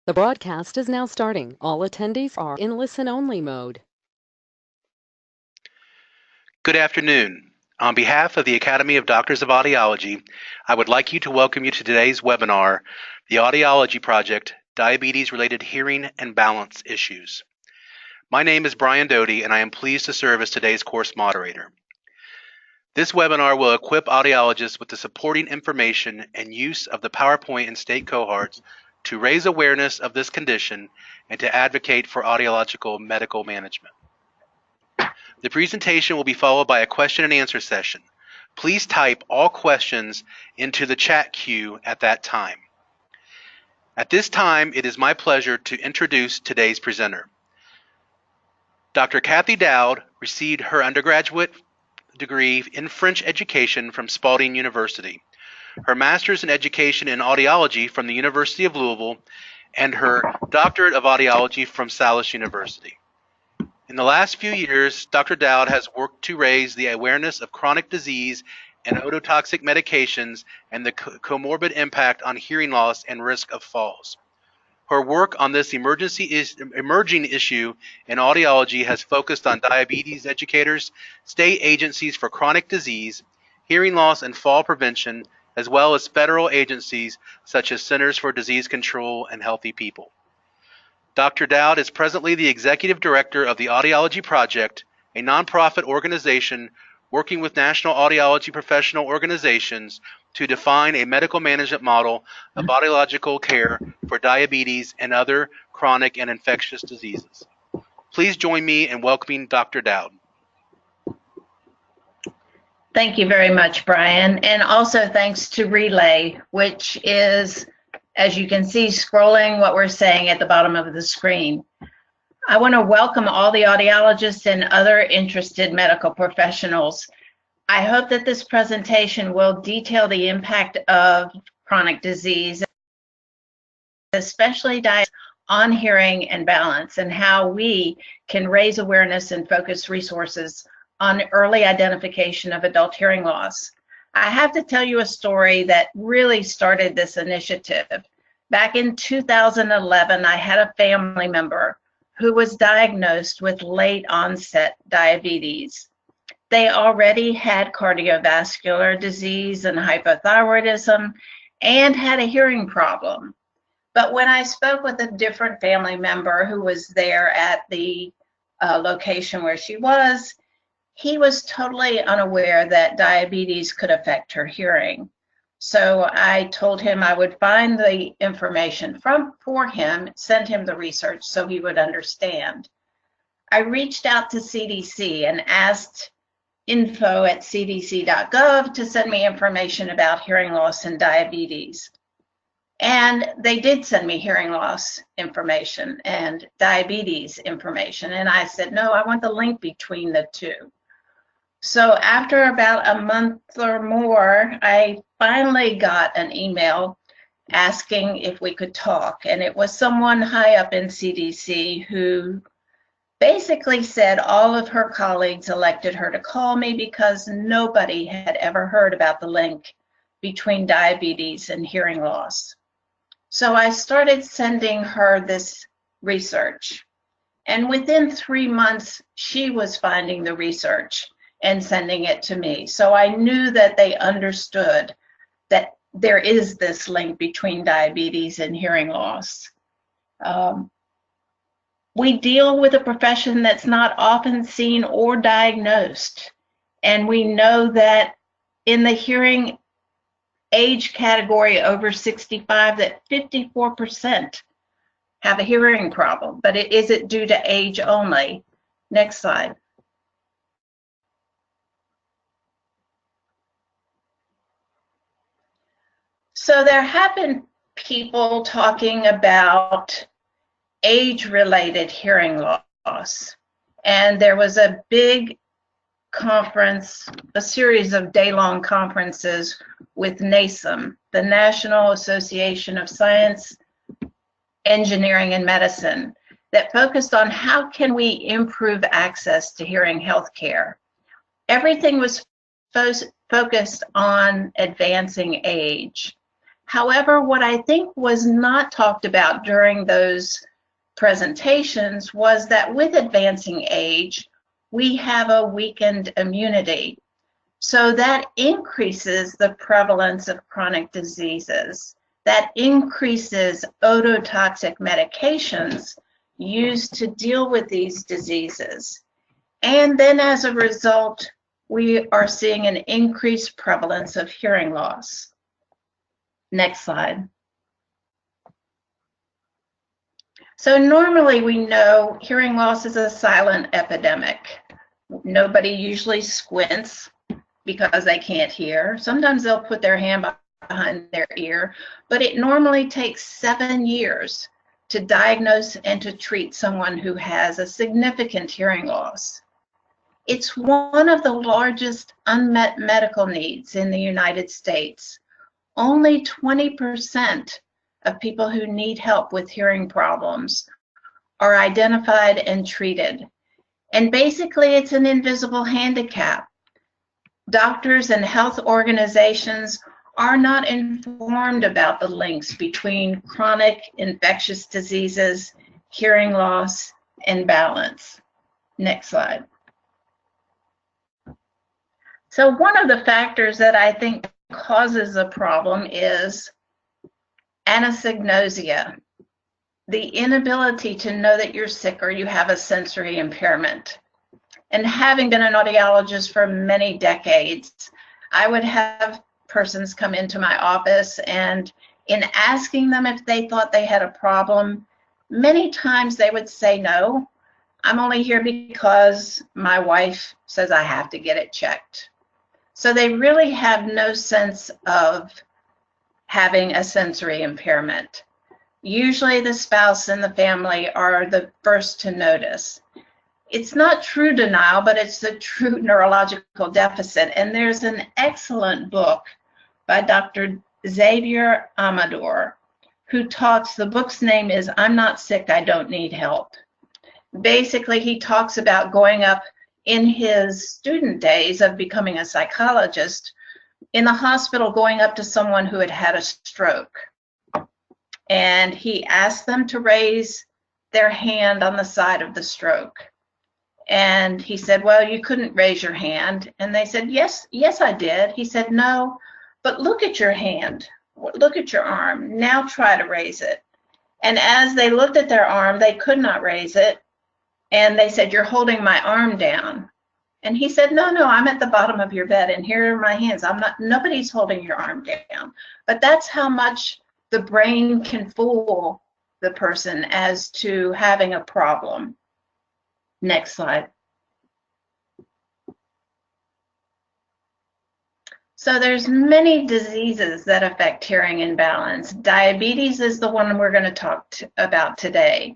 The broadcast is now starting. All attendees are in listen-only mode. Good afternoon. On behalf of the Academy of Doctors of Audiology, I would like to welcome you to today's webinar, The Audiology Project, Diabetes-Related Hearing and Balance Issues. My name is Brian Dowd, and I am pleased to serve as today's course moderator. This webinar will equip audiologists with the supporting information and use of the PowerPoint and state cohorts to raise awareness of this condition and to advocate for audiological medical management. The presentation will be followed by a question and answer session. Please type all questions into the chat queue at that time. At this time, it is my pleasure to introduce today's presenter. Dr. Kathy Dowd received her undergraduate degree in French education from Spalding University, her master's in education in audiology from the University of Louisville, and her doctorate of audiology from Salus University. In the last few years, Dr. Dowd has worked to raise the awareness of chronic disease and ototoxic medications and the comorbid impact on hearing loss and risk of falls. Her work on this emerging issue in audiology has focused on diabetes educators, state agencies for chronic disease, hearing loss and fall prevention, as well as federal agencies such as Centers for Disease Control and Healthy People. Dr. Dowd is presently the Executive Director of the Audiology Project, a nonprofit organization working with national audiology professional organizations to define a medical management model of audiological care for diabetes and other chronic and infectious diseases. Please join me in welcoming Dr. Dowd. Thank you very much, Brian. And also thanks to Relay, which is, as you can see, scrolling what we're saying at the bottom of the screen. I want to welcome all the audiologists and other interested medical professionals. I hope that this presentation will detail the impact of chronic disease, especially diabetes, on hearing and balance, and how we can raise awareness and focus resources on early identification of adult hearing loss. I have to tell you a story that really started this initiative. Back in 2011, I had a family member who was diagnosed with late onset diabetes. They already had cardiovascular disease and hypothyroidism and had a hearing problem. But when I spoke with a different family member who was there at the location where she was, he was totally unaware that diabetes could affect her hearing. So I told him I would find the information for him, send him the research so he would understand. I reached out to CDC and asked info@cdc.gov to send me information about hearing loss and diabetes. And they did send me hearing loss information and diabetes information. And I said, no, I want the link between the two. So after about a month or more, I finally got an email asking if we could talk. And it was someone high up in CDC who basically said all of her colleagues elected her to call me because nobody had ever heard about the link between diabetes and hearing loss. So I started sending her this research. And within 3 months, she was finding the research and sending it to me. So I knew that they understood that there is this link between diabetes and hearing loss. We deal with a profession that's not often seen or diagnosed. And we know that in the hearing age category over 65, that 54% have a hearing problem, but is it due to age only? Next slide. So there have been people talking about age-related hearing loss. And there was a big conference, a series of day-long conferences with NASM, the National Association of Science, Engineering, and Medicine, that focused on how can we improve access to hearing health care. Everything was focused on advancing age. However, what I think was not talked about during those presentations was that with advancing age, we have a weakened immunity. So that increases the prevalence of chronic diseases. That increases ototoxic medications used to deal with these diseases. And then as a result, we are seeing an increased prevalence of hearing loss. Next slide. So normally we know hearing loss is a silent epidemic. Nobody usually squints because they can't hear. Sometimes they'll put their hand behind their ear, but it normally takes 7 years to diagnose and to treat someone who has a significant hearing loss. It's one of the largest unmet medical needs in the United States. Only 20% of people who need help with hearing problems are identified and treated. And basically, it's an invisible handicap. Doctors and health organizations are not informed about the links between chronic infectious diseases, hearing loss, and balance. Next slide. So one of the factors that I think causes a problem is anosognosia, the inability to know that you're sick or you have a sensory impairment. And having been an audiologist for many decades, I would have persons come into my office, and in asking them if they thought they had a problem, many times they would say, no, I'm only here because my wife says I have to get it checked. So they really have no sense of having a sensory impairment. Usually the spouse and the family are the first to notice. It's not true denial, but it's a true neurological deficit. And there's an excellent book by Dr. Xavier Amador, who talks, the book's name is I'm Not Sick, I Don't Need Help. Basically, he talks about going up in his student days of becoming a psychologist in the hospital, going up to someone who had had a stroke. And he asked them to raise their hand on the side of the stroke. And he said, well, you couldn't raise your hand. And they said, yes, I did. He said, no, but look at your hand. Look at your arm. Now try to raise it. And as they looked at their arm, they could not raise it. And they said, you're holding my arm down. And he said, no, I'm at the bottom of your bed and here are my hands. Nobody's holding your arm down. But that's how much the brain can fool the person as to having a problem. Next slide. So there's many diseases that affect hearing and balance. Diabetes is the one we're going to talk about today.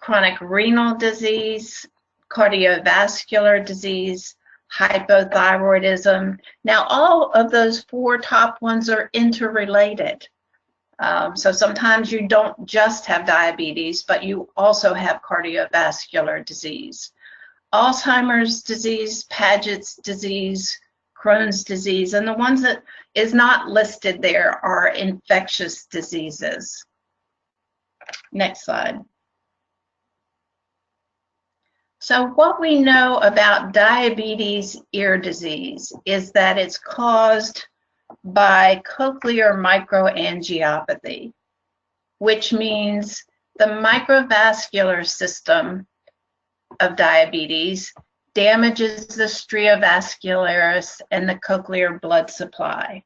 Chronic renal disease, cardiovascular disease, hypothyroidism. Now, all of those 4 top ones are interrelated. So sometimes you don't just have diabetes, but you also have cardiovascular disease. Alzheimer's disease, Paget's disease, Crohn's disease, and the ones that is not listed there are infectious diseases. Next slide. So what we know about diabetes ear disease is that it's caused by cochlear microangiopathy, which means the microvascular system of diabetes damages the stria vascularis and the cochlear blood supply.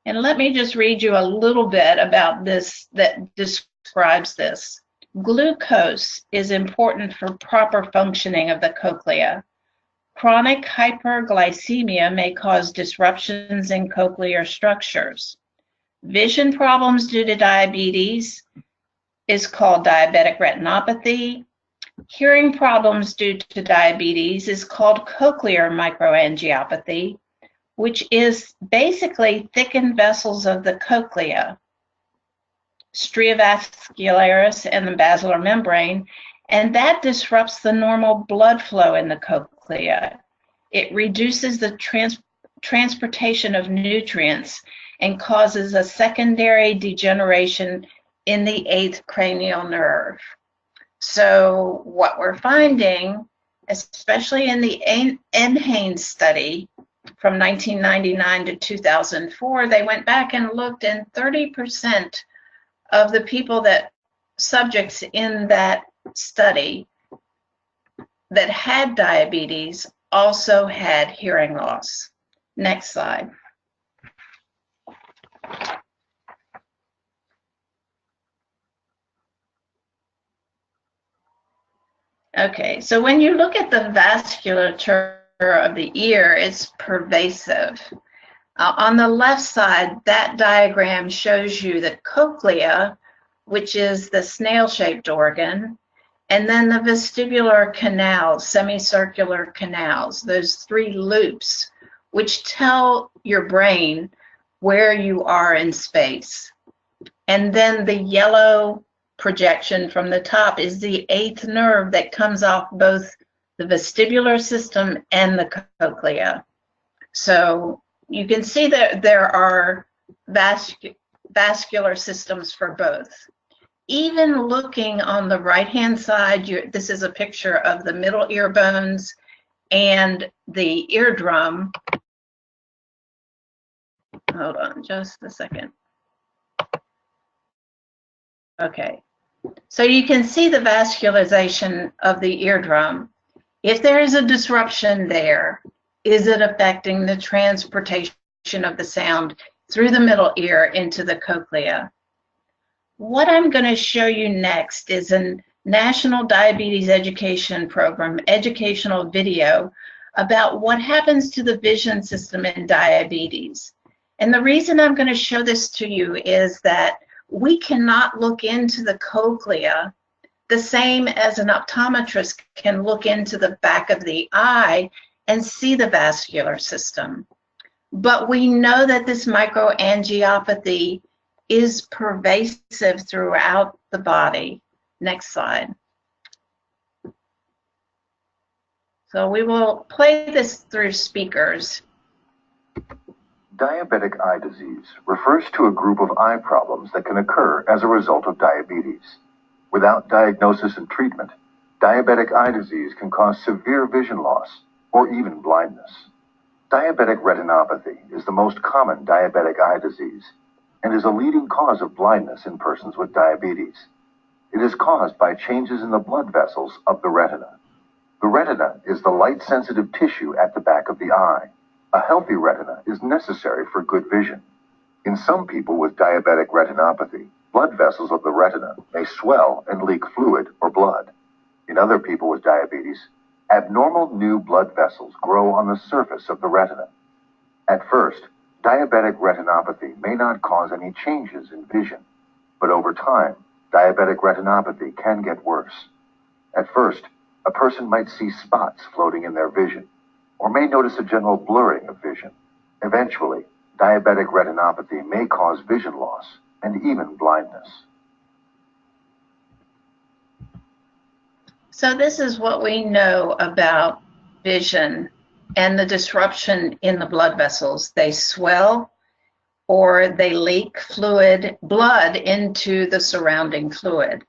And let me just read you a little bit about this that describes this. Glucose is important for proper functioning of the cochlea. Chronic hyperglycemia may cause disruptions in cochlear structures. Vision problems due to diabetes is called diabetic retinopathy. Hearing problems due to diabetes is called cochlear microangiopathy, which is basically thickened vessels of the cochlea, stria vascularis, and the basilar membrane, and that disrupts the normal blood flow in the cochlea. It reduces the transportation of nutrients, and causes a secondary degeneration in the 8th cranial nerve. So what we're finding, especially in the NHANES study from 1999 to 2004, they went back and looked, and 30% of the people subjects in that study that had diabetes also had hearing loss. Next slide. Okay, so when you look at the vasculature of the ear, it's pervasive. On the left side, that diagram shows you the cochlea, which is the snail-shaped organ, and then the vestibular canals, semicircular canals, those 3 loops, which tell your brain where you are in space. And then the yellow projection from the top is the 8th nerve that comes off both the vestibular system and the cochlea. So you can see that there are vascular systems for both. Even looking on the right-hand side, this is a picture of the middle ear bones and the eardrum. Hold on just a second. Okay, so you can see the vascularization of the eardrum. If there is a disruption there, is it affecting the transportation of the sound through the middle ear into the cochlea? What I'm going to show you next is a National Diabetes Education Program educational video about what happens to the vision system in diabetes. And the reason I'm going to show this to you is that we cannot look into the cochlea the same as an optometrist can look into the back of the eye and see the vascular system. But we know that this microangiopathy is pervasive throughout the body. Next slide. So we will play this through speakers. Diabetic eye disease refers to a group of eye problems that can occur as a result of diabetes. Without diagnosis and treatment, diabetic eye disease can cause severe vision loss or even blindness. Diabetic retinopathy is the most common diabetic eye disease and is a leading cause of blindness in persons with diabetes. It is caused by changes in the blood vessels of the retina. The retina is the light-sensitive tissue at the back of the eye. A healthy retina is necessary for good vision. In some people with diabetic retinopathy, blood vessels of the retina may swell and leak fluid or blood. In other people with diabetes, abnormal new blood vessels grow on the surface of the retina. At first, diabetic retinopathy may not cause any changes in vision, but over time, diabetic retinopathy can get worse. At first, a person might see spots floating in their vision, or may notice a general blurring of vision. Eventually, diabetic retinopathy may cause vision loss and even blindness. So this is what we know about vision and the disruption in the blood vessels. They swell or they leak blood into the surrounding fluid.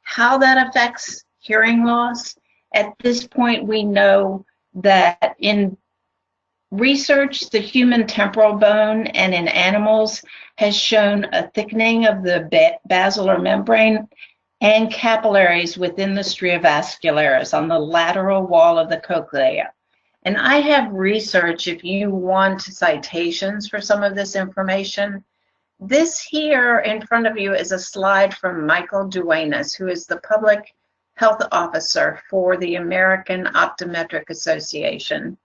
How that affects hearing loss? At this point, we know that in research, the human temporal bone and in animals has shown a thickening of the basilar membrane and capillaries within the stria vascularis on the lateral wall of the cochlea. And I have research, if you want citations for some of this information. This here in front of you is a slide from Michael Duenas, who is the public health officer for the American Optometric Association.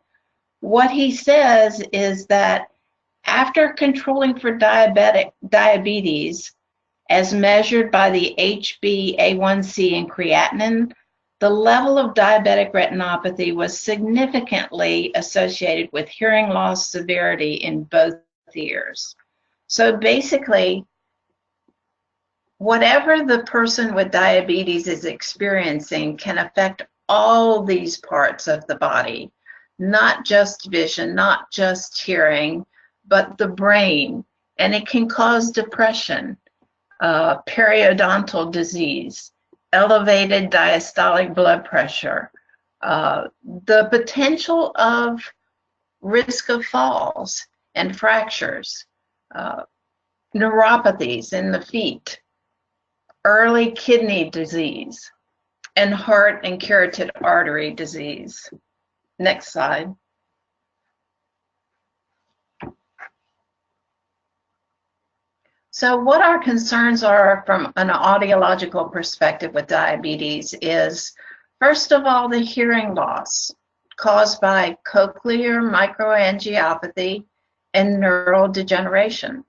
What he says is that after controlling for diabetes, as measured by the HbA1c and creatinine, the level of diabetic retinopathy was significantly associated with hearing loss severity in both ears. So basically, whatever the person with diabetes is experiencing can affect all these parts of the body, not just vision, not just hearing, but the brain and it can cause depression, periodontal disease, elevated diastolic blood pressure, the potential of risk of falls and fractures, neuropathies in the feet, early kidney disease, and heart and carotid artery disease. Next slide. So what our concerns are from an audiological perspective with diabetes is, first of all, the hearing loss caused by cochlear microangiopathy and neural degeneration.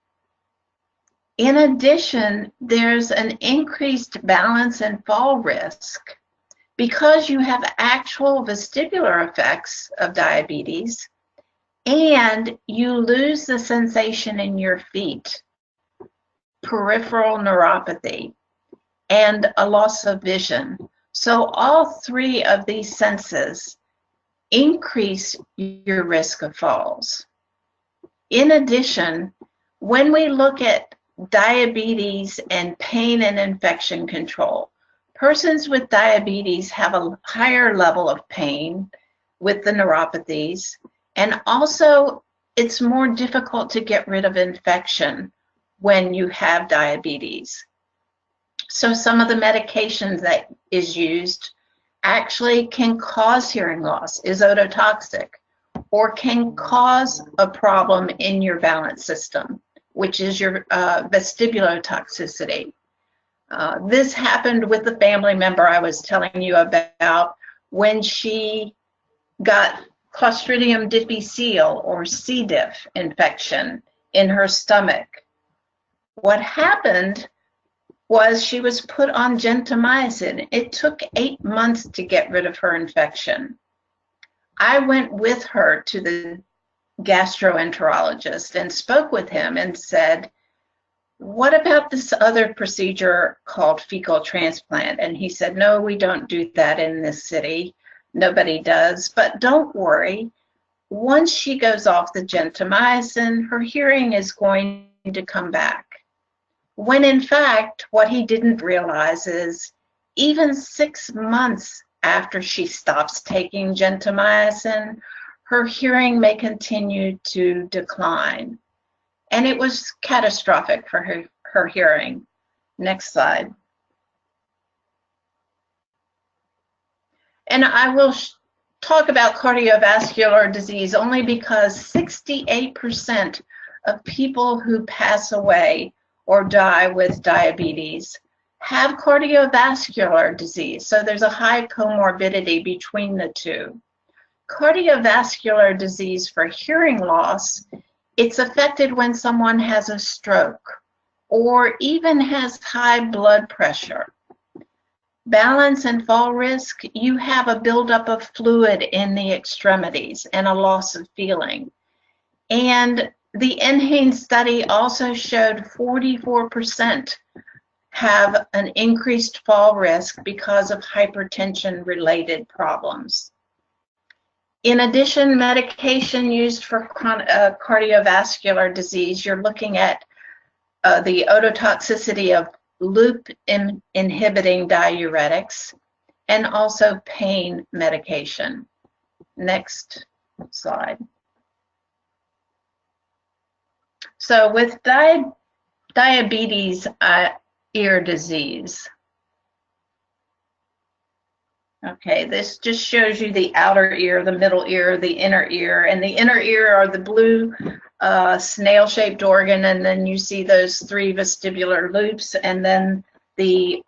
In addition, there's an increased balance and fall risk because you have actual vestibular effects of diabetes, and you lose the sensation in your feet, peripheral neuropathy, and a loss of vision. So all three of these senses increase your risk of falls. In addition, when we look at diabetes and pain and infection control, persons with diabetes have a higher level of pain with the neuropathies, and also it's more difficult to get rid of infection when you have diabetes. So some of the medications that is used actually can cause hearing loss, is ototoxic, or can cause a problem in your balance system, which is your vestibular toxicity. This happened with the family member I was telling you about when she got Clostridium difficile or C. diff infection in her stomach. What happened was she was put on gentamicin. It took 8 months to get rid of her infection. I went with her to the gastroenterologist and spoke with him and said, what about this other procedure called fecal transplant? And he said, no, we don't do that in this city. Nobody does, but don't worry. Once she goes off the gentamicin, her hearing is going to come back. When in fact, what he didn't realize is even 6 months after she stops taking gentamicin, her hearing may continue to decline. And it was catastrophic for her hearing. Next slide. And I will talk about cardiovascular disease only because 68% of people who pass away or die with diabetes have cardiovascular disease. So there's a high comorbidity between the two. Cardiovascular disease for hearing loss, it's affected when someone has a stroke or even has high blood pressure. Balance and fall risk, you have a buildup of fluid in the extremities and a loss of feeling. And the NHANES study also showed 44% have an increased fall risk because of hypertension-related problems. In addition, medication used for cardiovascular disease, you're looking at the ototoxicity of loop-inhibiting diuretics and also pain medication. Next slide. So with diabetes ear disease, okay, this just shows you the outer ear, the middle ear, the inner ear, and the inner ear are the blue snail-shaped organ, and then you see those 3 vestibular loops, and then the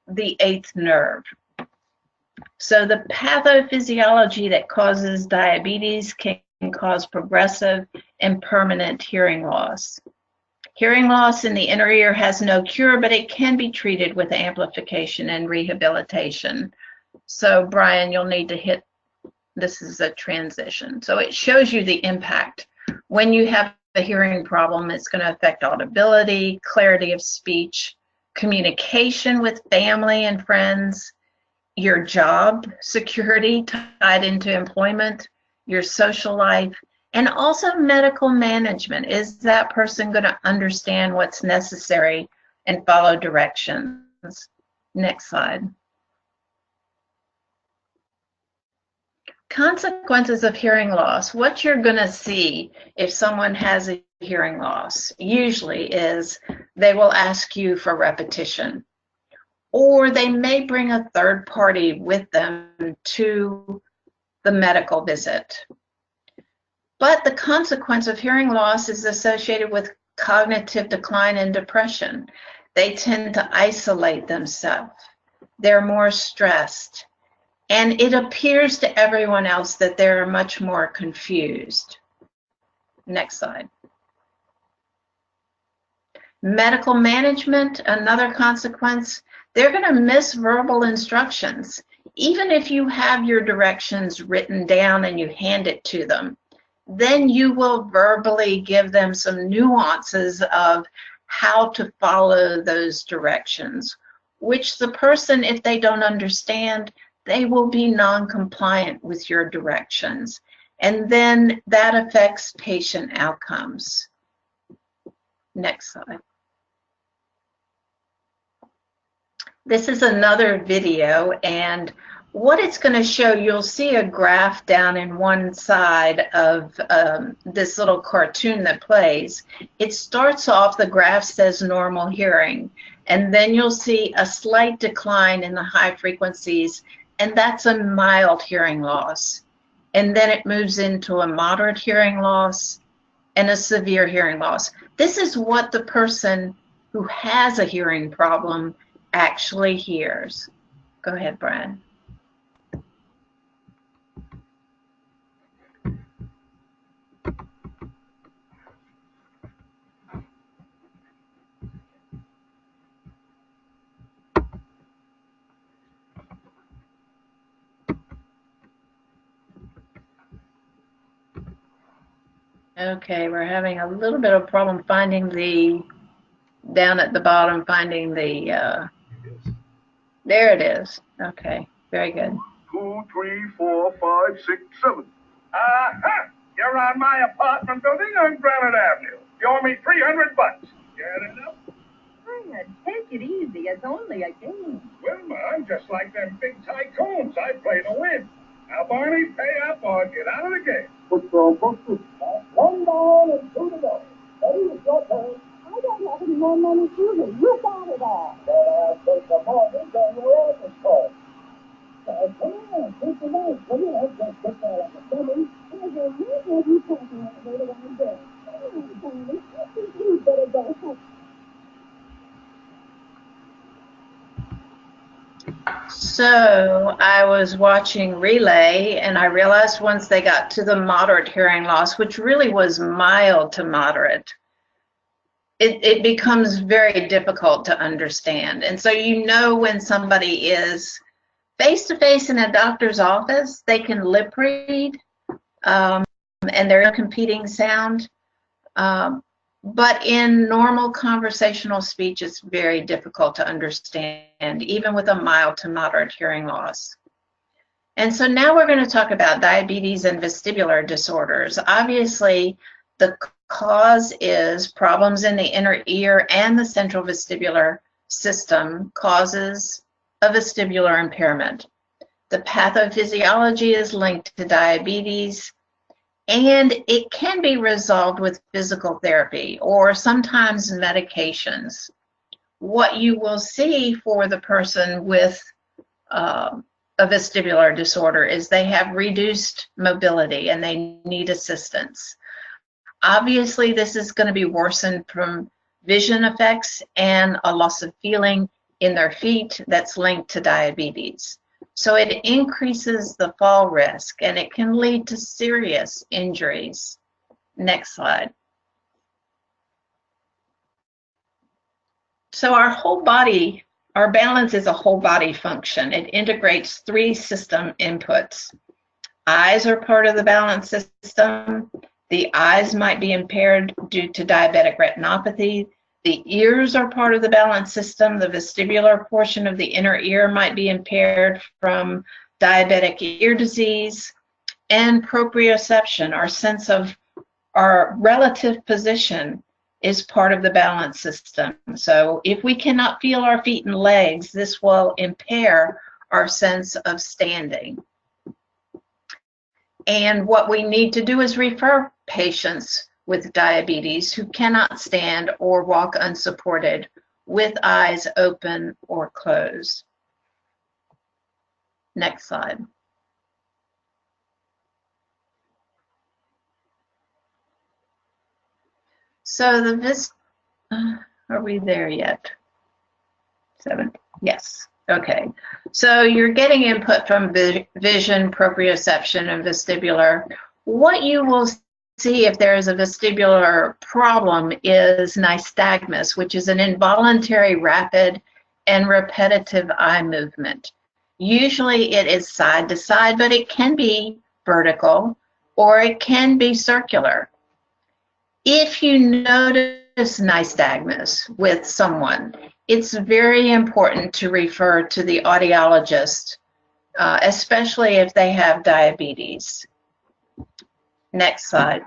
8th nerve. So the pathophysiology that causes diabetes can cause progressive and permanent hearing loss. Hearing loss in the inner ear has no cure, but it can be treated with amplification and rehabilitation. So Brian, you'll need to hit, this is a transition. So it shows you the impact. When you have a hearing problem, it's going to affect audibility, clarity of speech, communication with family and friends, your job security tied into employment, your social life, And also medical management. Is that person going to understand what's necessary and follow directions? Next slide. Consequences of hearing loss. What you're going to see if someone has a hearing loss usually is they will ask you for repetition, or they may bring a third party with them to the medical visit. But the consequence of hearing loss is associated with cognitive decline and depression. They tend to isolate themselves. They're more stressed. And it appears to everyone else that they're much more confused. Next slide. Medical management, another consequence, they're going to miss verbal instructions. Even if you have your directions written down and you hand it to them, then you will verbally give them some nuances of how to follow those directions, which the person, if they don't understand, they will be non-compliant with your directions. And then that affects patient outcomes. Next slide. This is another video, and what it's going to show, you'll see a graph down in one side of this little cartoon that plays. It starts off, the graph says normal hearing, and then you'll see a slight decline in the high frequencies, and that's a mild hearing loss. And then it moves into a moderate hearing loss and a severe hearing loss. This is what the person who has a hearing problem actually hears. Go ahead, Brian. Okay, we're having a little bit of problem finding the, down at the bottom, finding the, there it is. Okay, very good. 2, 3, 4, 5, 6, 7. Aha! You're on my apartment building on Granite Avenue. You owe me $300. Get enough? Fred, take it easy. It's only a game. Wilma, I'm just like them big tycoons. I play to win. Now, Barney, pay up or get out of the game. Put your booklet. One down and 2 to go. Ready, it's your turn. I don't have any more money either. You got it all. Then I'll take the mortgage on your office call. Come on, take the light. Come on, just put that on the dummy. There's a reason you talking about later on there. Come on, Barney. I think you better go home. So I was watching Relay, and I realized once they got to the moderate hearing loss, which really was mild to moderate, it becomes very difficult to understand. And so you know when somebody is face-to-face in a doctor's office, they can lip read, and they're a competing sound. But in normal conversational speech, it's very difficult to understand, even with a mild to moderate hearing loss. And so now we're going to talk about diabetes and vestibular disorders. Obviously, the cause is problems in the inner ear and the central vestibular system causes a vestibular impairment. The pathophysiology is linked to diabetes, and it can be resolved with physical therapy or sometimes medications. What you will see for the person with a vestibular disorder is they have reduced mobility and they need assistance. Obviously, this is going to be worsened from vision effects and a loss of feeling in their feet that's linked to diabetes. So it increases the fall risk, and it can lead to serious injuries. Next slide. So our whole body, our balance is a whole body function. It integrates 3 system inputs. Eyes are part of the balance system. The eyes might be impaired due to diabetic retinopathy. The ears are part of the balance system. The vestibular portion of the inner ear might be impaired from diabetic ear disease. and proprioception, our sense of our relative position, is part of the balance system. So if we cannot feel our feet and legs, this will impair our sense of standing. And what we need to do is refer patients with diabetes who cannot stand or walk unsupported with eyes open or closed. Next slide. So are we there yet? 7, yes, okay. So you're getting input from vision, proprioception, and vestibular. What you will see if there is a vestibular problem is nystagmus, which is an involuntary, rapid, and repetitive eye movement. Usually it is side to side, but it can be vertical or it can be circular. If you notice nystagmus with someone, it's very important to refer to the audiologist, especially if they have diabetes. Next slide.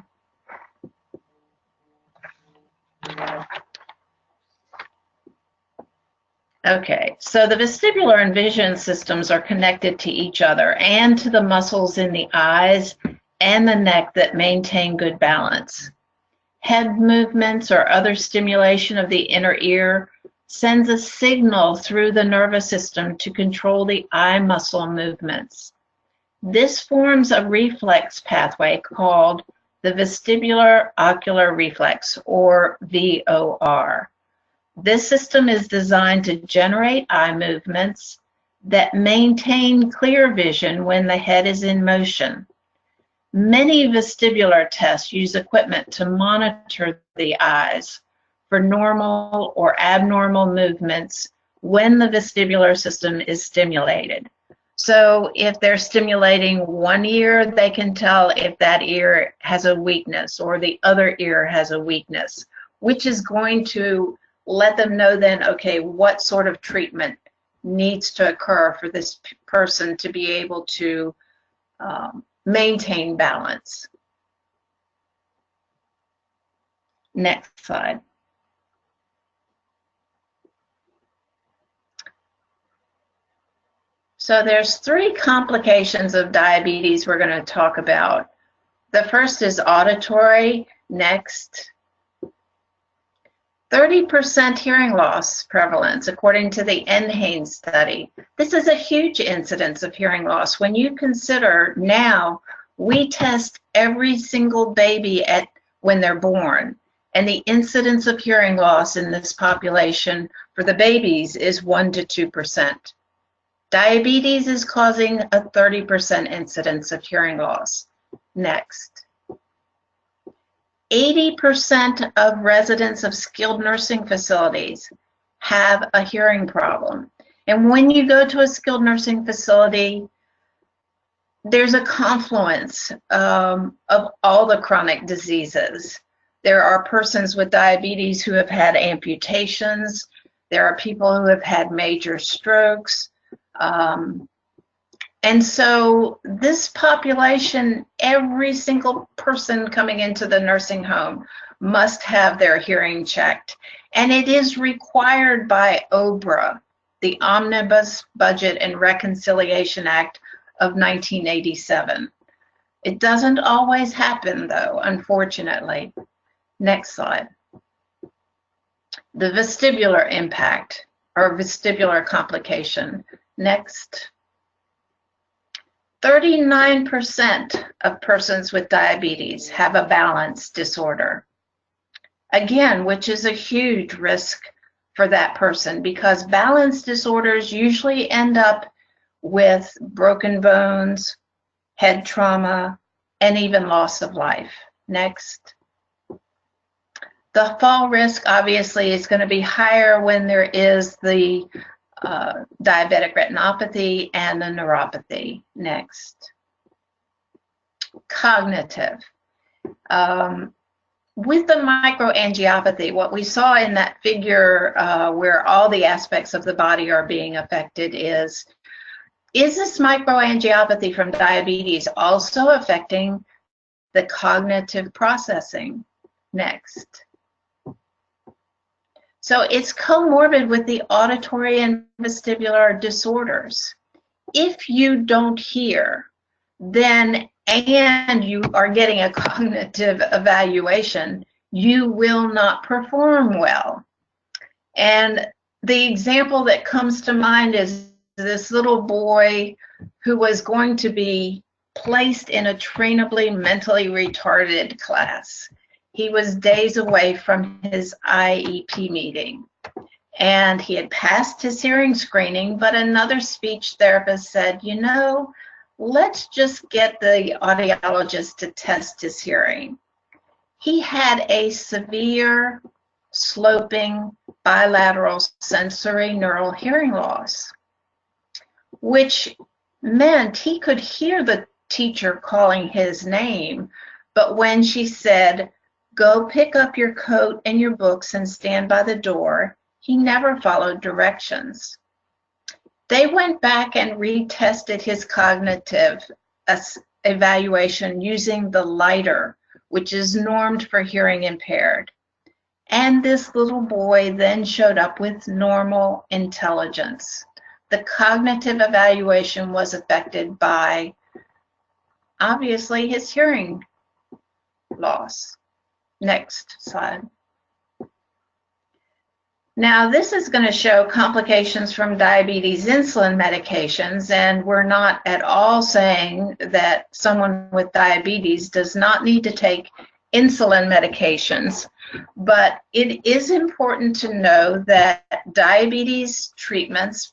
Okay, so the vestibular and vision systems are connected to each other and to the muscles in the eyes and the neck that maintain good balance. Head movements or other stimulation of the inner ear sends a signal through the nervous system to control the eye muscle movements. This forms a reflex pathway called the vestibular ocular reflex, or VOR. This system is designed to generate eye movements that maintain clear vision when the head is in motion. Many vestibular tests use equipment to monitor the eyes for normal or abnormal movements when the vestibular system is stimulated. So if they're stimulating one ear, they can tell if that ear has a weakness or the other ear has a weakness, which is going to let them know then, okay, what sort of treatment needs to occur for this person to be able to maintain balance. Next slide. So there's 3 complications of diabetes we're going to talk about. The first is auditory. Next, 30% hearing loss prevalence, according to the NHANES study. This is a huge incidence of hearing loss. When you consider now we test every single baby when they're born, and the incidence of hearing loss in this population for the babies is 1 to 2%. Diabetes is causing a 30% incidence of hearing loss. Next. 80% of residents of skilled nursing facilities have a hearing problem. And when you go to a skilled nursing facility, there's a confluence of all the chronic diseases. There are persons with diabetes who have had amputations. There are people who have had major strokes. And so this population, every single person coming into the nursing home must have their hearing checked. And it is required by OBRA, the Omnibus Budget and Reconciliation Act of 1987. It doesn't always happen, though, unfortunately. Next slide. The vestibular impact, or vestibular complication. Next. 39% of persons with diabetes have a balance disorder. Again, which is a huge risk for that person, because balance disorders usually end up with broken bones, head trauma, and even loss of life. Next. The fall risk obviously is going to be higher when there is the diabetic retinopathy and the neuropathy. Next. Cognitive. With the microangiopathy, what we saw in that figure where all the aspects of the body are being affected is Is this microangiopathy from diabetes also affecting the cognitive processing? Next. So it's comorbid with the auditory and vestibular disorders. If you don't hear, then and you are getting a cognitive evaluation, you will not perform well. And the example that comes to mind is this little boy who was going to be placed in a trainably mentally retarded class. He was days away from his IEP meeting, and he had passed his hearing screening, but another speech therapist said, you know, let's just get the audiologist to test his hearing. He had a severe sloping bilateral sensory neural hearing loss, which meant he could hear the teacher calling his name, but when she said, go pick up your coat and your books and stand by the door, he never followed directions. They went back and retested his cognitive evaluation using the lighter, which is normed for hearing impaired. And this little boy then showed up with normal intelligence. The cognitive evaluation was affected by, obviously, his hearing loss. Next slide. Now, this is going to show complications from diabetes insulin medications, and we're not at all saying that someone with diabetes does not need to take insulin medications, but it is important to know that diabetes treatments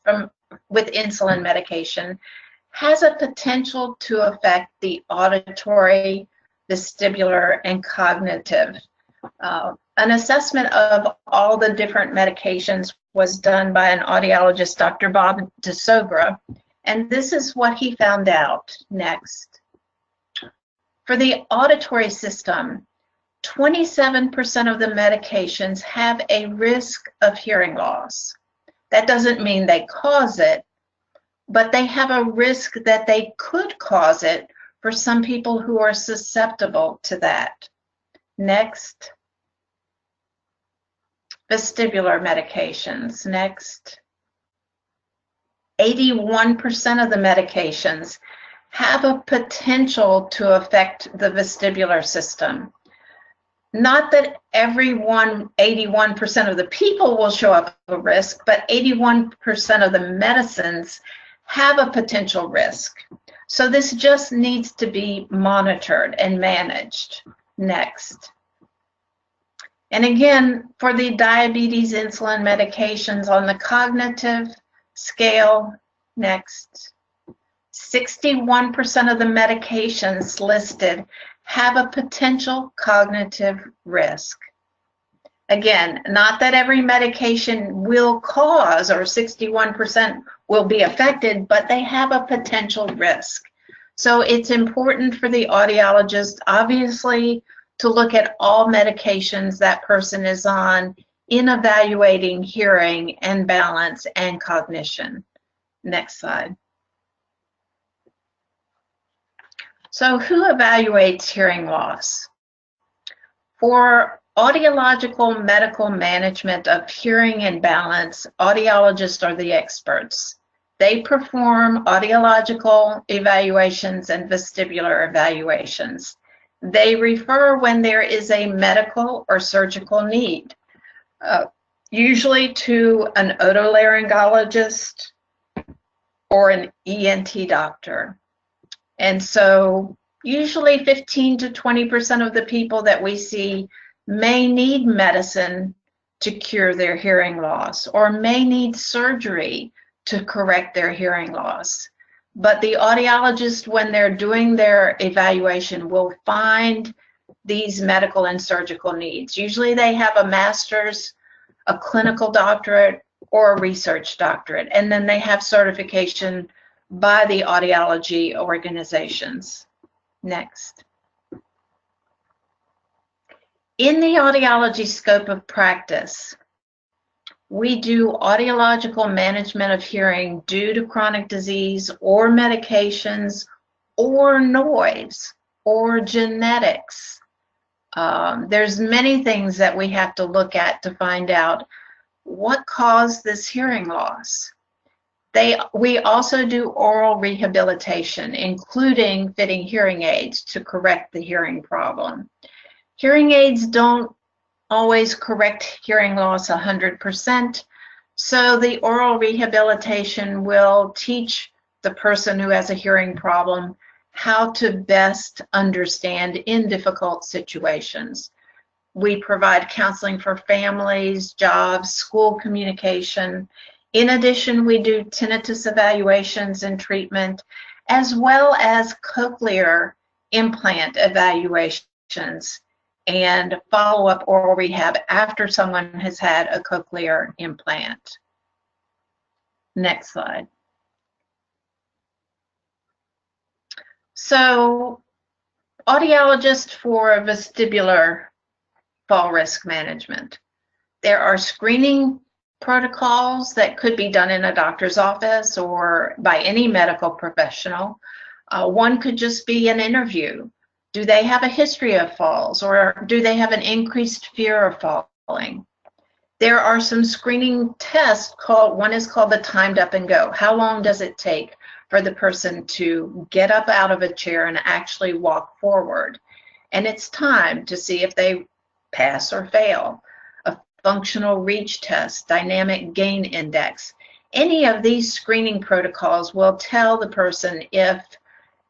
with insulin medication has a potential to affect the auditory, vestibular, and cognitive. An assessment of all the different medications was done by an audiologist, Dr. Bob DeSogra, and this is what he found out. Next. For the auditory system, 27% of the medications have a risk of hearing loss. That doesn't mean they cause it, but they have a risk that they could cause it for some people who are susceptible to that. Next. Vestibular medications. Next. 81% of the medications have a potential to affect the vestibular system. Not that 81% of the people will show up a risk, but 81% of the medicines have a potential risk. So this just needs to be monitored and managed. Next. And again, for the diabetes insulin medications on the cognitive scale, next. 61% of the medications listed have a potential cognitive risk. Again, not that every medication will cause, or 61% will be affected, but they have a potential risk. So it's important for the audiologist, obviously, to look at all medications that person is on in evaluating hearing and balance and cognition. Next slide. So who evaluates hearing loss? For audiological medical management of hearing and balance, audiologists are the experts. They perform audiological evaluations and vestibular evaluations. They refer when there is a medical or surgical need, usually to an otolaryngologist or an ENT doctor. And so usually 15 to 20% of the people that we see may need medicine to cure their hearing loss or may need surgery to correct their hearing loss. But the audiologist, when they're doing their evaluation, will find these medical and surgical needs. Usually they have a master's, a clinical doctorate, or a research doctorate, and then they have certification by the audiology organizations. Next. In the audiology scope of practice, We do audiological management of hearing due to chronic disease or medications or noise or genetics. There's many things that we have to look at to find out what caused this hearing loss. We also do oral rehabilitation, including fitting hearing aids to correct the hearing problem. Hearing aids don't always correct hearing loss 100%, so the oral rehabilitation will teach the person who has a hearing problem how to best understand in difficult situations. We provide counseling for families, jobs, school communication. In addition, we do tinnitus evaluations and treatment, as well as cochlear implant evaluations and follow-up oral rehab after someone has had a cochlear implant. Next slide. So, audiologist for vestibular fall risk management. There are screening protocols that could be done in a doctor's office or by any medical professional. One could just be an interview. Do they have a history of falls, or do they have an increased fear of falling? There are some screening tests one is called the timed up and go. How long does it take for the person to get up out of a chair and actually walk forward? And it's timed to see if they pass or fail. A functional reach test, dynamic gain index. Any of these screening protocols will tell the person if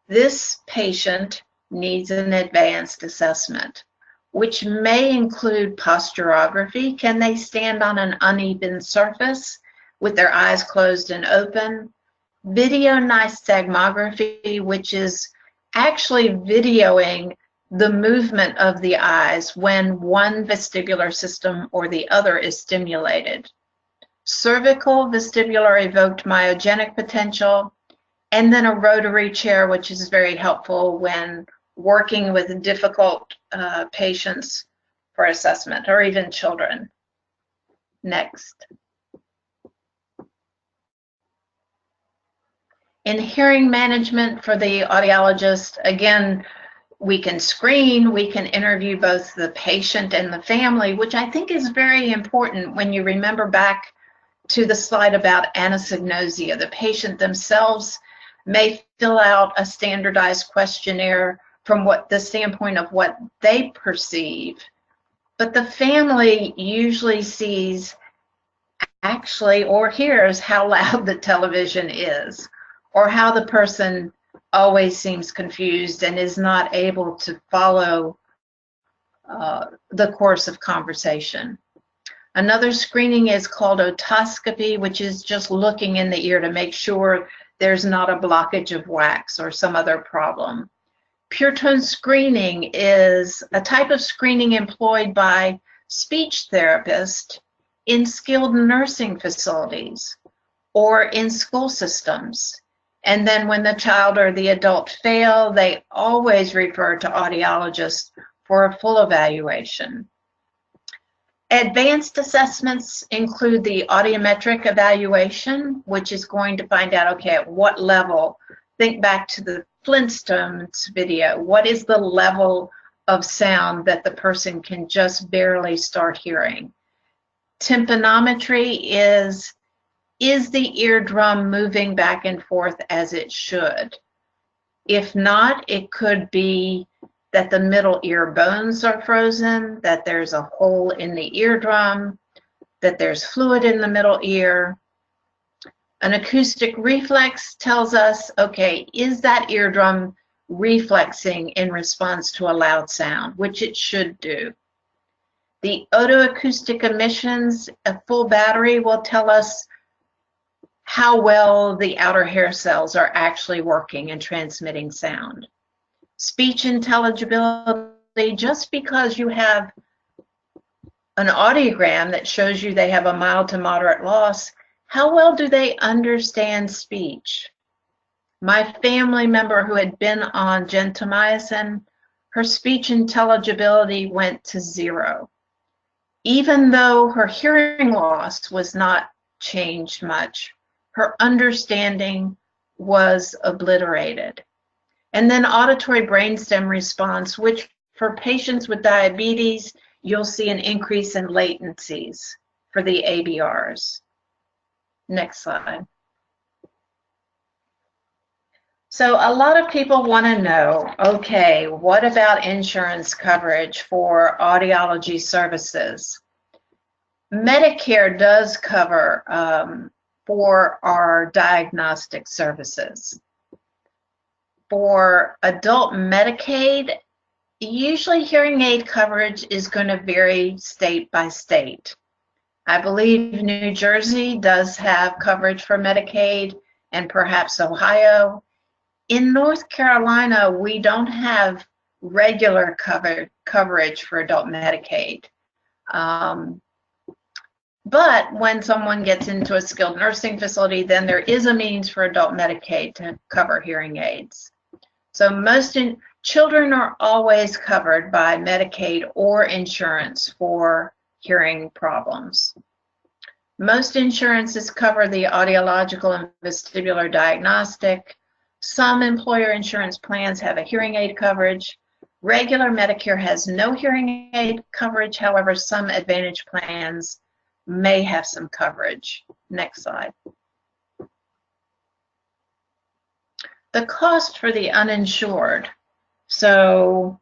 this patient needs an advanced assessment, which may include posturography. Can they stand on an uneven surface with their eyes closed and open? Video nystagmography, which is actually videoing the movement of the eyes when one vestibular system or the other is stimulated. Cervical vestibular evoked myogenic potential, and then a rotary chair, which is very helpful when working with difficult patients for assessment, or even children. Next. In hearing management for the audiologist, again, we can screen, we can interview both the patient and the family, which I think is very important when you remember back to the slide about anosognosia. The patient themselves may fill out a standardized questionnaire from the standpoint of what they perceive, but the family usually sees actually or hears how loud the television is, or how the person always seems confused and is not able to follow the course of conversation. Another screening is called otoscopy, which is just looking in the ear to make sure there's not a blockage of wax or some other problem. Pure tone screening is a type of screening employed by speech therapists in skilled nursing facilities or in school systems. And then when the child or the adult fail, they always refer to audiologists for a full evaluation. Advanced assessments include the audiometric evaluation, which is going to find out, okay, at what level, think back to the Flintstones video, what is the level of sound that the person can just barely start hearing? Tympanometry is the eardrum moving back and forth as it should? If not, it could be that the middle ear bones are frozen, that there's a hole in the eardrum, that there's fluid in the middle ear. An acoustic reflex tells us, okay, is that eardrum reflexing in response to a loud sound, which it should do. The otoacoustic emissions, a full battery will tell us how well the outer hair cells are actually working and transmitting sound. Speech intelligibility, just because you have an audiogram that shows you they have a mild to moderate loss, how well do they understand speech? My family member who had been on gentamicin, her speech intelligibility went to 0. Even though her hearing loss was not changed much, her understanding was obliterated. And then auditory brainstem response, which for patients with diabetes, you'll see an increase in latencies for the ABRs. Next slide. So a lot of people want to know, okay, what about insurance coverage for audiology services? Medicare does cover for our diagnostic services. For adult Medicaid, usually hearing aid coverage is going to vary state by state. I believe New Jersey does have coverage for Medicaid, and perhaps Ohio. In North Carolina, we don't have regular coverage for adult Medicaid. But when someone gets into a skilled nursing facility, then there is a means for adult Medicaid to cover hearing aids. So children are always covered by Medicaid or insurance for hearing problems. Most insurances cover the audiological and vestibular diagnostic. Some employer insurance plans have a hearing aid coverage. Regular Medicare has no hearing aid coverage. However, some Advantage plans may have some coverage. Next slide. The cost for the uninsured. So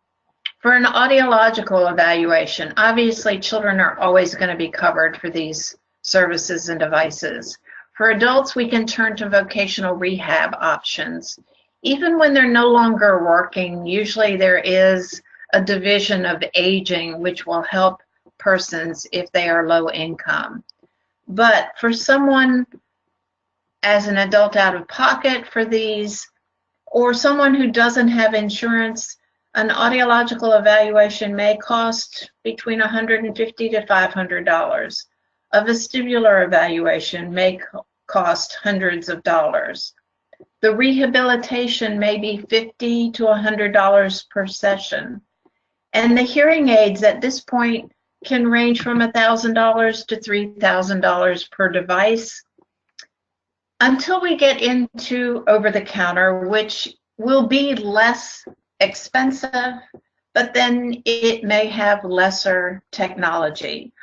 for an audiological evaluation, obviously children are always going to be covered for these services and devices. For adults, we can turn to vocational rehab options. Even when they're no longer working, usually there is a division of aging which will help persons if they are low income. But for someone as an adult out of pocket for these, or someone who doesn't have insurance, an audiological evaluation may cost between $150 to $500. A vestibular evaluation may cost hundreds of dollars. The rehabilitation may be $50 to $100 per session. And the hearing aids at this point can range from $1,000 to $3,000 per device, until we get into over-the-counter, which will be less expensive, but then it may have lesser technology.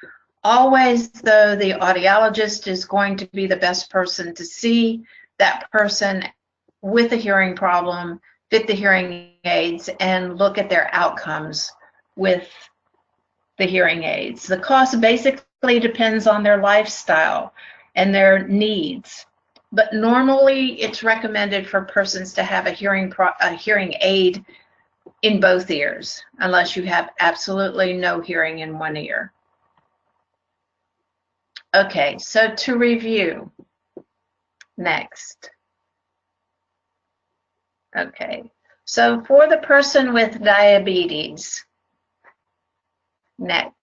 Always, though, the audiologist is going to be the best person to see that person with a hearing problem, fit the hearing aids, and look at their outcomes with the hearing aids. The cost basically depends on their lifestyle and their needs. But normally, it's recommended for persons to have a hearing aid in both ears, unless you have absolutely no hearing in one ear. Okay, so to review, next. Okay, so for the person with diabetes, next.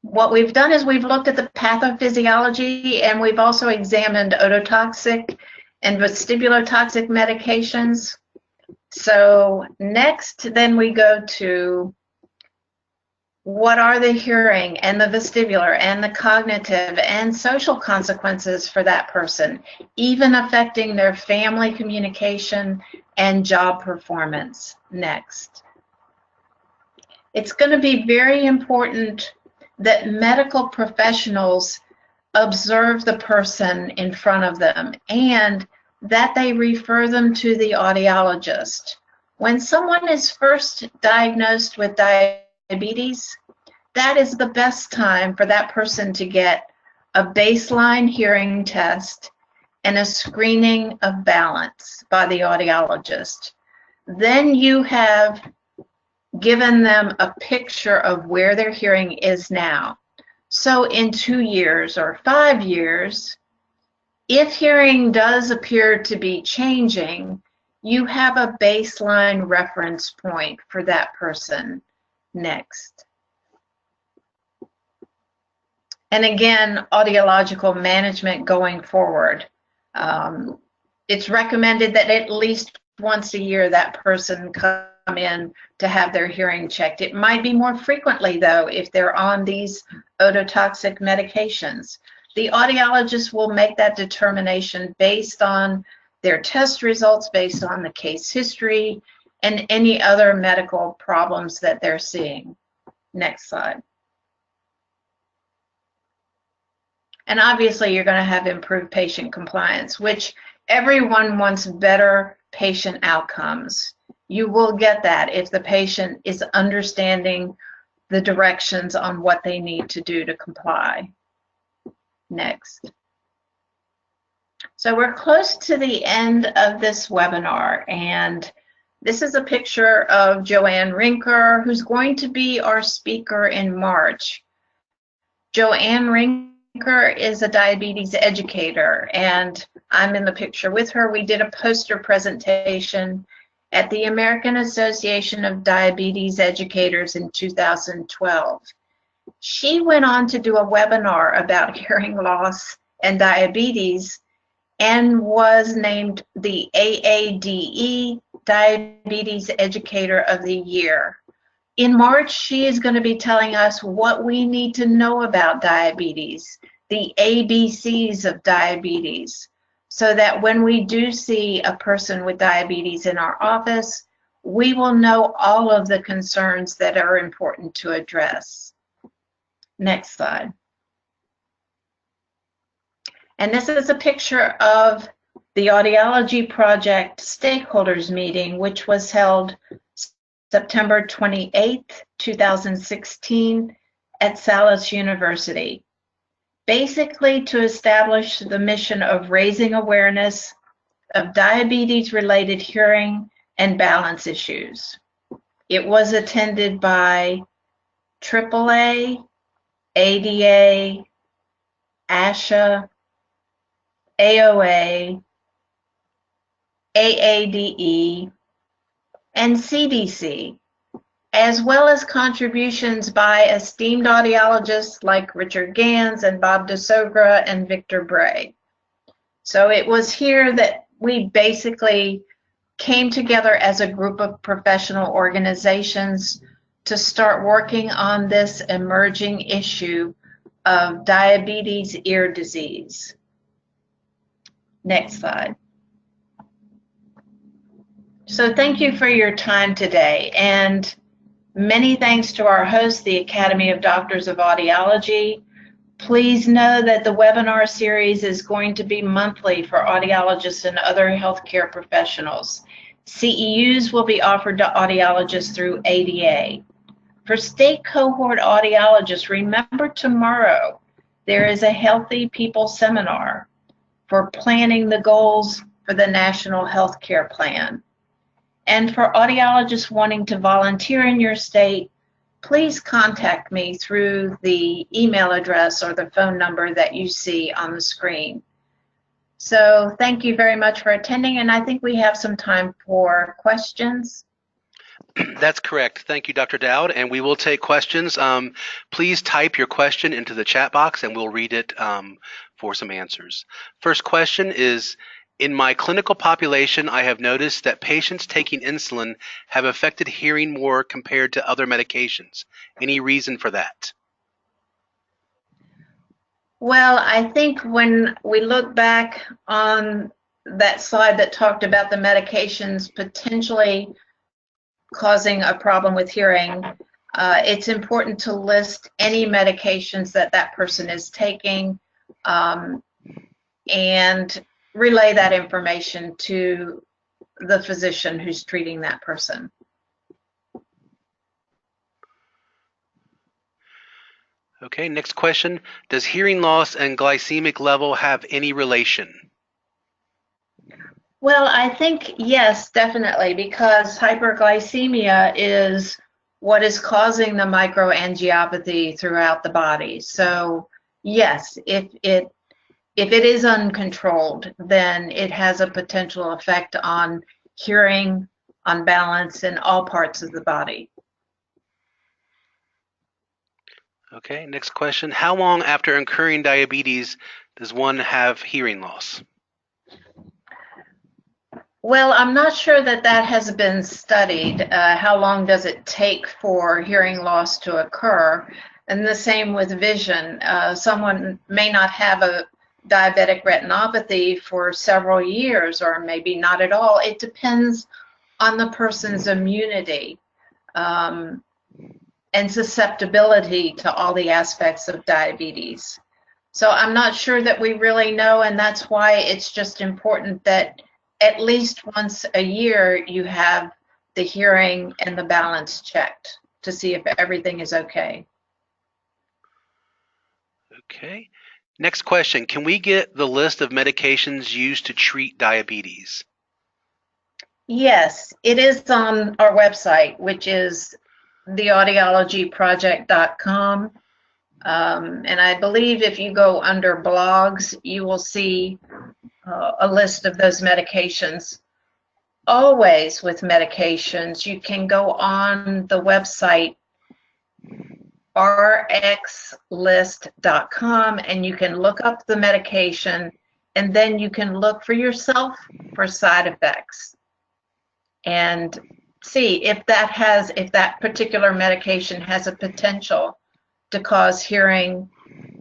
What we've done is we've looked at the pathophysiology, and we've also examined ototoxic and vestibulotoxic medications. So next, then we go to what are the hearing and the vestibular and the cognitive and social consequences for that person, even affecting their family communication and job performance. Next. It's going to be very important that medical professionals observe the person in front of them and that they refer them to the audiologist. When someone is first diagnosed with diabetes, that is the best time for that person to get a baseline hearing test and a screening of balance by the audiologist. Then you have given them a picture of where their hearing is now. So in 2 years or 5 years, if hearing does appear to be changing, you have a baseline reference point for that person. Next. And again, audiological management going forward. It's recommended that at least once a year that person comes in to have their hearing checked. It might be more frequently, though, if they're on these ototoxic medications. The audiologist will make that determination based on their test results, based on the case history, and any other medical problems that they're seeing. Next slide. And obviously, you're going to have improved patient compliance, which everyone wants better patient outcomes. You will get that if the patient is understanding the directions on what they need to do to comply. Next. So we're close to the end of this webinar, and this is a picture of Joanne Rinker, who's going to be our speaker in March. Joanne Rinker is a diabetes educator, and I'm in the picture with her. We did a poster presentation at the American Association of Diabetes Educators in 2012. She went on to do a webinar about hearing loss and diabetes and was named the AADE Diabetes Educator of the Year. In March, she is going to be telling us what we need to know about diabetes, the ABCs of diabetes, so that when we do see a person with diabetes in our office, we will know all of the concerns that are important to address. Next slide. And this is a picture of the Audiology Project Stakeholders Meeting, which was held September 28th, 2016 at Salus University. Basically to establish the mission of raising awareness of diabetes-related hearing and balance issues. It was attended by AAA, ADA, ASHA, AOA, AADE, and CDC, as well as contributions by esteemed audiologists like Richard Gans and Bob DeSogra and Victor Bray. So it was here that we basically came together as a group of professional organizations to start working on this emerging issue of diabetes ear disease. Next slide. So thank you for your time today, and many thanks to our host, the Academy of Doctors of Audiology. Please know that the webinar series is going to be monthly for audiologists and other healthcare professionals. CEUs will be offered to audiologists through ADA. For state cohort audiologists, remember tomorrow there is a Healthy People seminar for planning the goals for the National Healthcare Plan. And for audiologists wanting to volunteer in your state, please contact me through the email address or the phone number that you see on the screen. So thank you very much for attending, and I think we have some time for questions. That's correct. Thank you, Dr. Dowd, and we will take questions. Please type your question into the chat box and we'll read it for some answers. First question is, in my clinical population, I have noticed that patients taking insulin have affected hearing more compared to other medications. Any reason for that? Well, I think when we look back on that slide that talked about the medications potentially causing a problem with hearing, it's important to list any medications that that person is taking and relay that information to the physician who's treating that person. Okay, next question. Does hearing loss and glycemic level have any relation? Well, I think yes, definitely, because hyperglycemia is what is causing the microangiopathy throughout the body. So yes, if it is uncontrolled, then it has a potential effect on hearing, on balance, in all parts of the body. Okay, next question. How long after incurring diabetes does one have hearing loss? Well, I'm not sure that that has been studied. How long does it take for hearing loss to occur? And the same with vision. Someone may not have a diabetic retinopathy for several years, or maybe not at all. It depends on the person's immunity and susceptibility to all the aspects of diabetes. So I'm not sure that we really know, and that's why it's just important that at least once a year you have the hearing and the balance checked to see if everything is okay. Okay. Next question. Can we get the list of medications used to treat diabetes? Yes, it is on our website, which is theaudiologyproject.com. And I believe if you go under blogs, you will see a list of those medications. Always with medications, you can go on the website rxlist.com and you can look up the medication, and then you can look for yourself for side effects and see if that particular medication has a potential to cause hearing,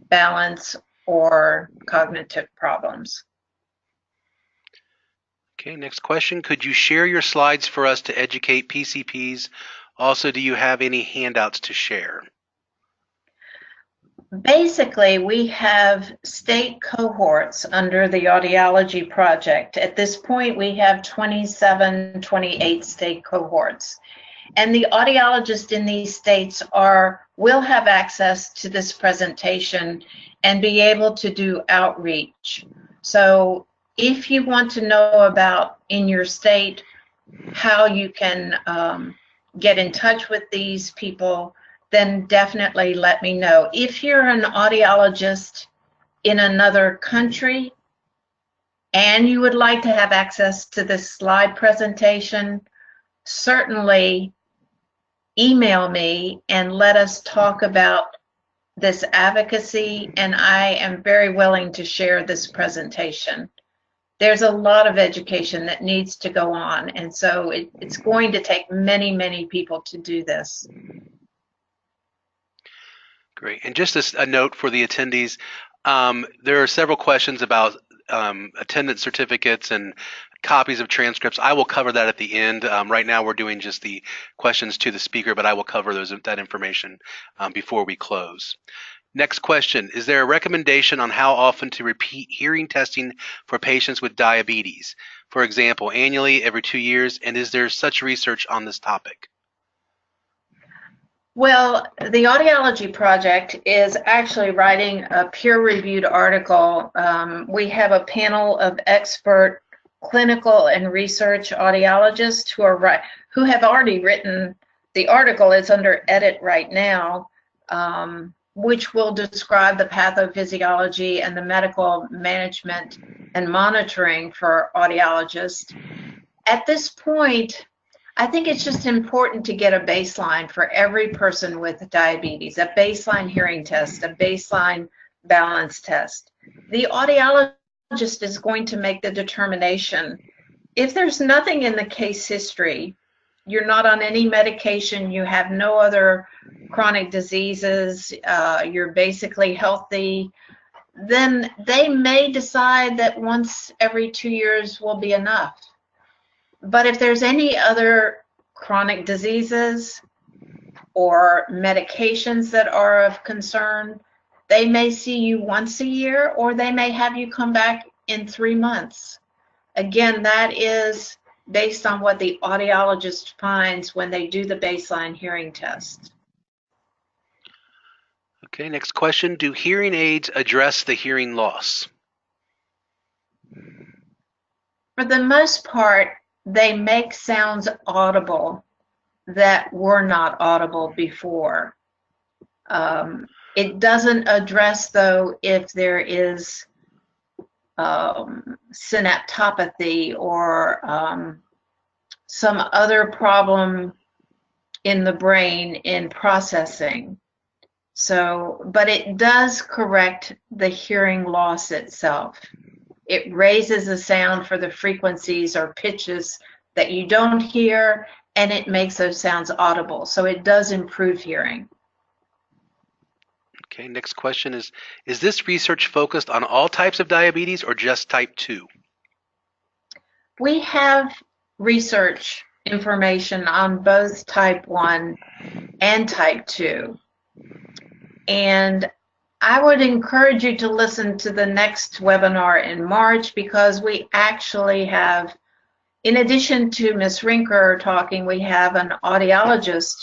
balance, or cognitive problems. Okay, next question. Could you share your slides for us to educate PCPs? Also, do you have any handouts to share? Basically, we have state cohorts under the Audiology Project. At this point, we have 27, 28 state cohorts. And the audiologists in these states will have access to this presentation and be able to do outreach. So if you want to know about in your state how you can get in touch with these people, then definitely let me know. If you're an audiologist in another country and you would like to have access to this slide presentation, certainly email me and let us talk about this advocacy, and I am very willing to share this presentation. There's a lot of education that needs to go on, and so it's going to take many, many people to do this. Great. And just a note for the attendees, there are several questions about attendance certificates and copies of transcripts. I will cover that at the end. Right now we're doing just the questions to the speaker, but I will cover that information before we close. Next question. Is there a recommendation on how often to repeat hearing testing for patients with diabetes? For example, annually, every 2 years, and is there such research on this topic? Well, the Audiology Project is actually writing a peer-reviewed article. We have a panel of expert clinical and research audiologists who have already written the article. It's under edit right now, which will describe the pathophysiology and the medical management and monitoring for audiologists. At this point, I think it's just important to get a baseline for every person with diabetes, a baseline hearing test, a baseline balance test. The audiologist is going to make the determination. If there's nothing in the case history, you're not on any medication, you have no other chronic diseases, you're basically healthy, then they may decide that once every 2 years will be enough. But if there's any other chronic diseases or medications that are of concern, they may see you once a year, or they may have you come back in 3 months. Again, that is based on what the audiologist finds when they do the baseline hearing test. Okay, next question. Do hearing aids address the hearing loss? For the most part, they make sounds audible that were not audible before. It doesn't address, though, if there is synaptopathy or some other problem in the brain in processing. So, but it does correct the hearing loss itself. It raises the sound for the frequencies or pitches that you don't hear, and it makes those sounds audible. So it does improve hearing. Okay, next question is this research focused on all types of diabetes or just type 2? We have research information on both type 1 and type 2. And I would encourage you to listen to the next webinar in March, because we actually have, in addition to Ms. Rinker talking, we have an audiologist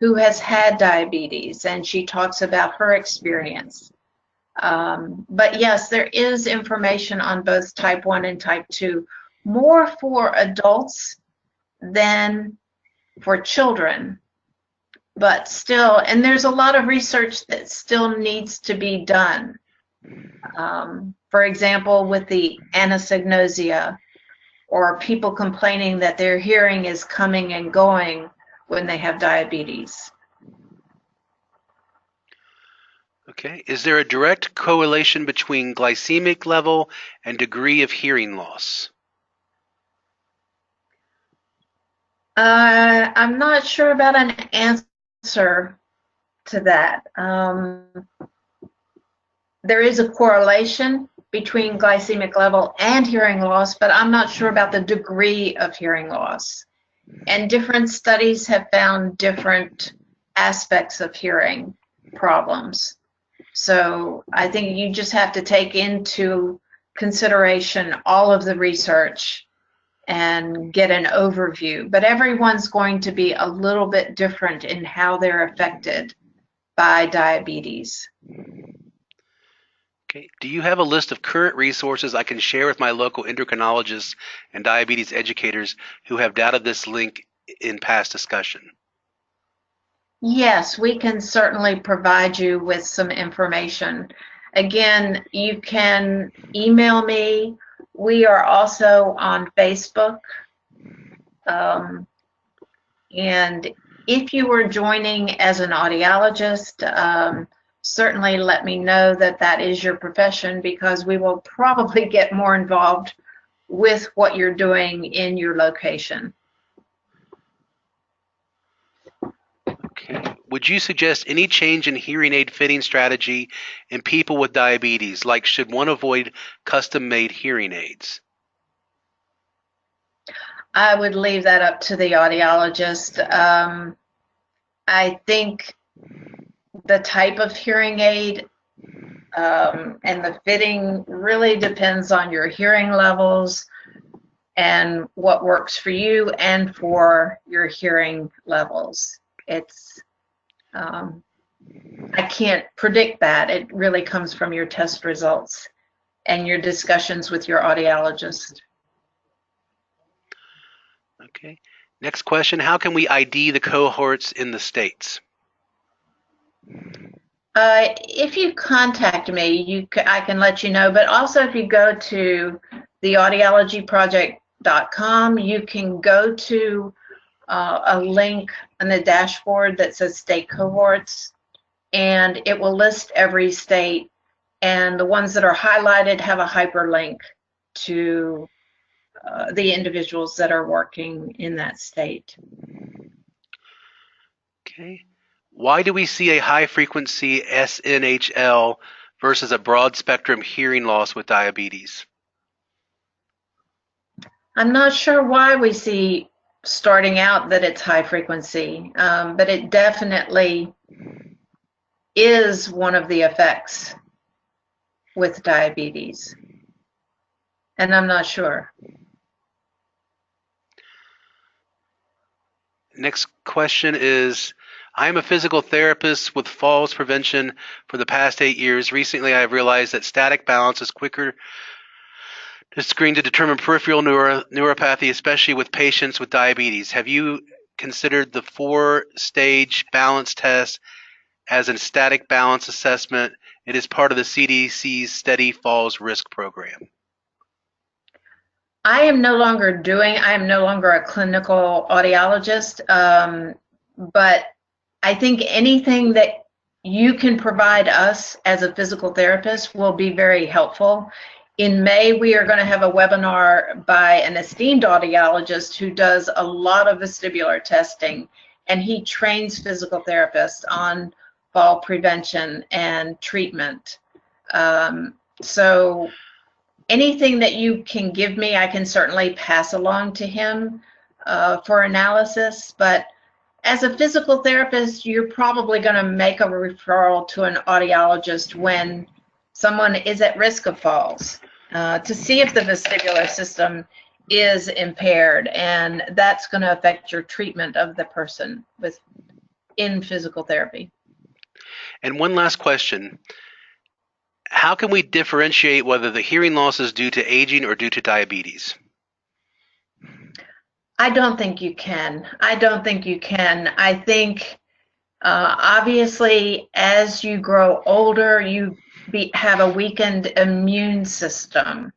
who has had diabetes, and she talks about her experience. But yes, there is information on both type 1 and type 2, more for adults than for children. But still, and there's a lot of research that still needs to be done. For example, with the anosognosia, or people complaining that their hearing is coming and going when they have diabetes. Okay, is there a direct correlation between glycemic level and degree of hearing loss? I'm not sure about an answer to that. There is a correlation between glycemic level and hearing loss, but I'm not sure about the degree of hearing loss. And different studies have found different aspects of hearing problems. So I think you just have to take into consideration all of the research and get an overview. But everyone's going to be a little bit different in how they're affected by diabetes. Okay. Do you have a list of current resources I can share with my local endocrinologists and diabetes educators who have data this link in past discussion? Yes, we can certainly provide you with some information. Again, you can email me. We are also on Facebook. And if you were joining as an audiologist, certainly let me know that that is your profession, because we will probably get more involved with what you're doing in your location. Okay. Would you suggest any change in hearing aid fitting strategy in people with diabetes? Like, should one avoid custom-made hearing aids? I would leave that up to the audiologist. I think the type of hearing aid and the fitting really depends on your hearing levels and what works for you and for your hearing levels. It's I can't predict that. It really comes from your test results and your discussions with your audiologist. Okay. Next question, how can we ID the cohorts in the states? If you contact me, I can let you know, but also if you go to the audiologyproject.com, you can go to a link on the dashboard that says state cohorts, and it will list every state, and the ones that are highlighted have a hyperlink to the individuals that are working in that state. Okay. Why do we see a high frequency SNHL versus a broad spectrum hearing loss with diabetes? I'm not sure why we see starting out that it's high frequency, but it definitely is one of the effects with diabetes. And I'm not sure. Next question is, I am a physical therapist with falls prevention for the past 8 years. Recently, I have realized that static balance is quicker to screen to determine peripheral neuropathy, especially with patients with diabetes. Have you considered the 4-stage balance test as a static balance assessment? It is part of the CDC's Steady Falls Risk Program. I am no longer a clinical audiologist, but I think anything that you can provide us as a physical therapist will be very helpful In May, we are going to have a webinar by an esteemed audiologist who does a lot of vestibular testing, and he trains physical therapists on fall prevention and treatment. So anything that you can give me, I can certainly pass along to him for analysis. But as a physical therapist, you're probably going to make a referral to an audiologist when someone is at risk of falls to see if the vestibular system is impaired, and that's going to affect your treatment of the person in physical therapy. And one last question. How can we differentiate whether the hearing loss is due to aging or due to diabetes? I don't think you can. I don't think you can. I think obviously as you grow older, you have a weakened immune system.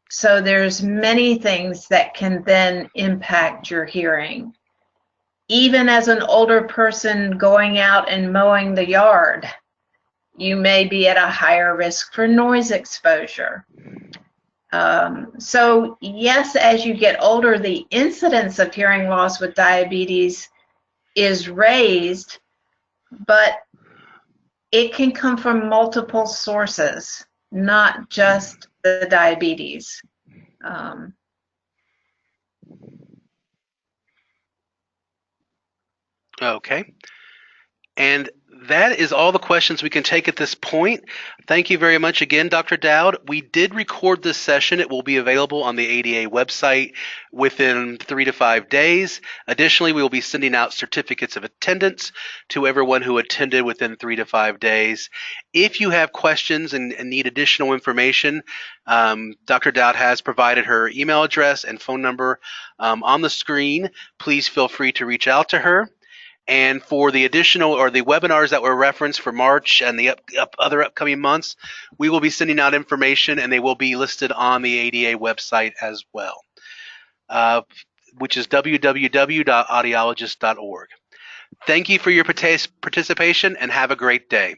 So there's many things that can then impact your hearing. Even as an older person going out and mowing the yard, you may be at a higher risk for noise exposure. So yes, as you get older, the incidence of hearing loss with diabetes is raised, but it can come from multiple sources, not just the diabetes. Okay. And that is all the questions we can take at this point. Thank you very much again, Dr. Dowd. We did record this session. It will be available on the ADA website within 3 to 5 days. Additionally, we will be sending out certificates of attendance to everyone who attended within 3 to 5 days. If you have questions and need additional information, Dr. Dowd has provided her email address and phone number on the screen. Please feel free to reach out to her. And for the additional or the webinars that were referenced for March and the other upcoming months, we will be sending out information, and they will be listed on the ADA website as well, which is www.audiologist.org. Thank you for your participation, and have a great day.